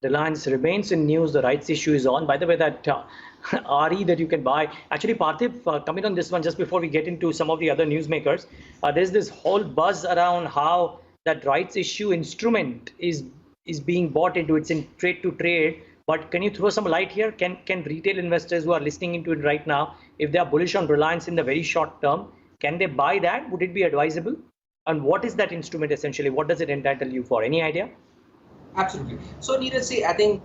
Reliance remains in news. The rights issue is on. By the way, that RE that you can buy. Actually, Parthiv, coming on this one, just before we get into some of the other newsmakers, there's this whole buzz around how that rights issue instrument is being bought into. It's in trade to trade. But can you throw some light here? Can retail investors who are listening into it right now, if they are bullish on Reliance in the very short term, can they buy that? Would it be advisable? And what is that instrument essentially? What does it entitle you for? Any idea? Absolutely. So, Neeraj, see, I think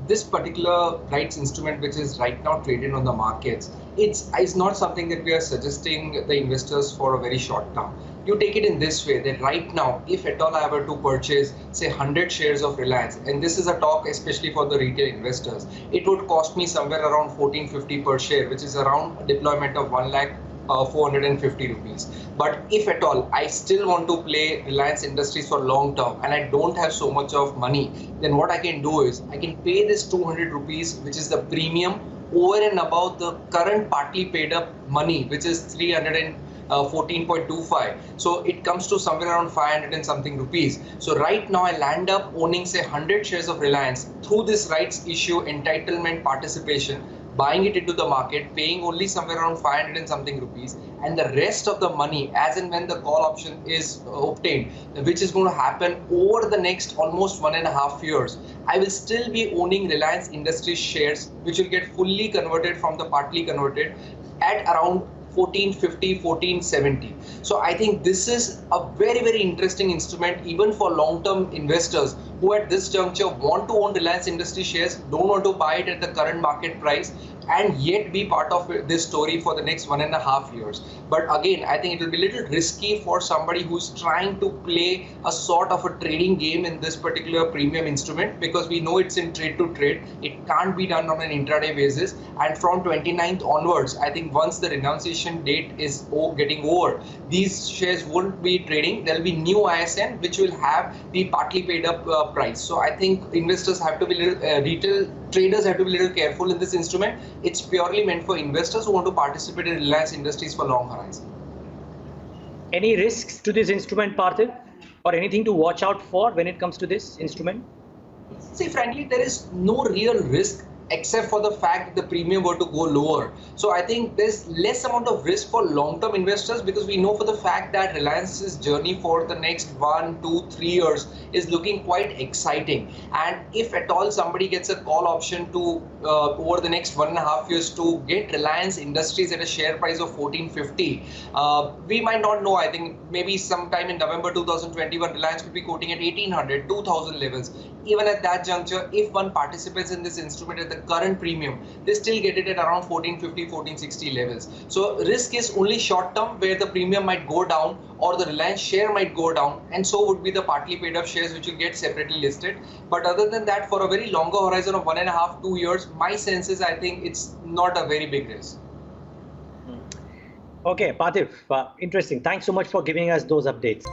this particular rights instrument, which is right now traded on the markets, it's not something that we are suggesting the investors for a very short term. You take it in this way, that right now, if at all I were to purchase, say, 100 shares of Reliance, and this is a talk especially for the retail investors, it would cost me somewhere around 1450 per share, which is around a deployment of 1,450 rupees. But if at all I still want to play Reliance Industries for long term and I don't have so much of money, then what I can do is I can pay this 200 rupees, which is the premium over and above the current partly paid up money, which is 314.25. So it comes to somewhere around 500 and something rupees. So right now I land up owning, say, 100 shares of Reliance through this rights issue entitlement participation, buying it into the market, paying only somewhere around 500 and something rupees, and the rest of the money, as and when the call option is obtained, which is going to happen over the next almost 1.5 years, I will still be owning Reliance Industries shares, which will get fully converted from the partly converted at around 1450, 1470. So I think this is a very, very interesting instrument even for long-term investors who at this juncture want to own Reliance Industries shares, don't want to buy it at the current market price, and yet be part of this story for the next 1.5 years. But again, I think it will be a little risky for somebody who's trying to play a sort of a trading game in this particular premium instrument, because we know it's in trade to trade. It can't be done on an intraday basis. And from 29th onwards, I think once the renunciation date is getting over, these shares won't be trading. There'll be new ISN which will have the partly paid up price. So I think investors have to be retail traders have to be a little careful in this instrument. It's purely meant for investors who want to participate in Reliance Industries for long horizon. Any risks to this instrument, Parthiv, or anything to watch out for when it comes to this instrument? See, frankly, there is no real risk except for the fact that the premium were to go lower. So I think there's less amount of risk for long-term investors, because we know for the fact that Reliance's journey for the next 1, 2, 3 years is looking quite exciting. And if at all somebody gets a call option to over the next 1.5 years to get Reliance Industries at a share price of 1450, we might not know. I think maybe sometime in November 2021, Reliance could be quoting at 1800, 2000 levels. Even at that juncture, if one participates in this instrument at the current premium, they still get it at around 1450, 1460 levels. So risk is only short term, where the premium might go down or the Reliance share might go down, and so would be the partly paid up shares which will get separately listed. But other than that, for a very longer horizon of 1.5, 2 years, my sense is I think it's not a very big risk. Okay, Parthiv, interesting. Thanks so much for giving us those updates.